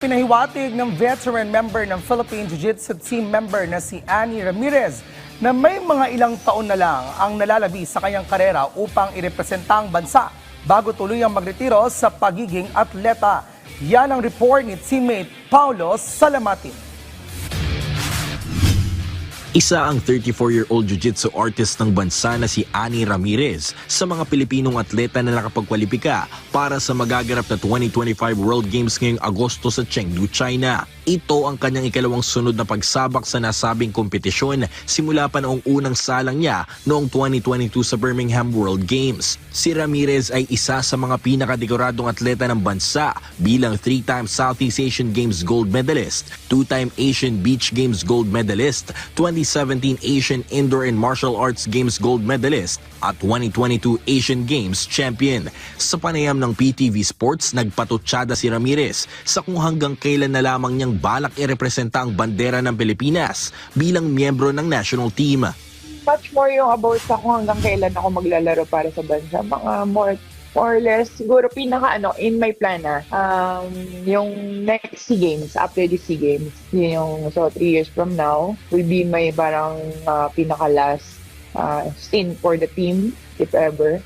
Pinahiwatig ng veteran member ng Philippine Jiu-Jitsu team member na si Annie Ramirez na may mga ilang taon na lang ang nalalabi sa kanyang karera upang irepresenta ang bansa bago tuluyang magretiro sa pagiging atleta. Yan ang report ni teammate Paulo Salamatin. Isa ang 34-year-old jiu-jitsu artist ng bansa na si Annie Ramirez sa mga Pilipinong atleta na nakapagkwalipika para sa magaganap na 2025 World Games ngayong Agosto sa Chengdu, China. Ito ang kanyang ikalawang sunod na pagsabak sa nasabing kompetisyon simula pa noong unang salang niya noong 2022 sa Birmingham World Games. Si Ramirez ay isa sa mga pinakadekoradong atleta ng bansa bilang 3-time Southeast Asian Games gold medalist, 2-time Asian Beach Games gold medalist, 2017 Asian Indoor and Martial Arts Games gold medalist at 2022 Asian Games champion. Sa panayam ng PTV Sports, nagpatutsada si Ramirez sa kung hanggang kailan na lamang niyang balak irepresenta ang bandera ng Pilipinas bilang miyembro ng national team. Much more yung about sa kung hanggang kailan ako maglalaro para sa bansa. Mga more or less, siguro in my plan yung next SEA Games, after the SEA Games, so 3 years from now, will be my parang pinaka-last stint for the team, if ever.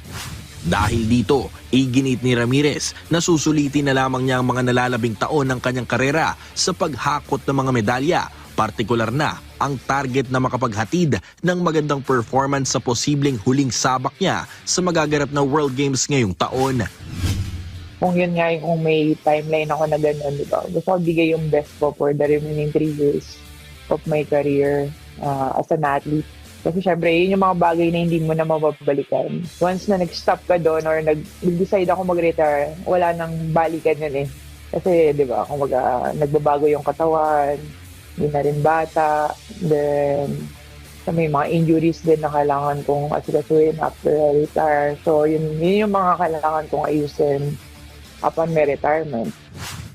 Dahil dito, iginit ni Ramirez na susulitin na lamang niya ang mga nalalabing taon ng kanyang karera sa paghakot ng mga medalya, partikular na ang target na makapaghatid ng magandang performance sa posibleng huling sabak niya sa magaganap na World Games ngayong taon. Kung yun nga kung may timeline ako na gano'n, di ba? Gusto ko bigay yung best ko for the remaining 3 years of my career as an athlete. Kasi syempre, yun yung mga bagay na hindi mo na mababalikan. Once na nag-stop ka doon or nag-decide ako mag-retire, wala nang balikan yun eh. Kasi, di ba, kung nagbabago yung katawan, hindi na rin bata, then may mga injuries din na kailangan kong asikasuhin after I retire. So, yun yung mga kailangan kong ayusin upon my retirement.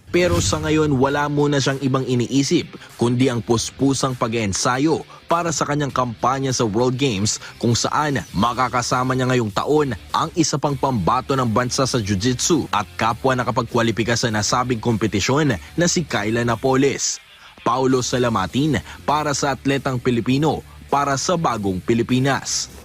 Pero sa ngayon, wala muna siyang ibang iniisip, kundi ang puspusang pag-ensayo para sa kanyang kampanya sa World Games kung saan makakasama niya ngayong taon ang isa pang pambato ng bansa sa jiu-jitsu at kapwa nakapagkwalipika sa nasabing kompetisyon na si Kayla Napoles. Paulo Salamatin para sa Atletang Pilipino para sa Bagong Pilipinas.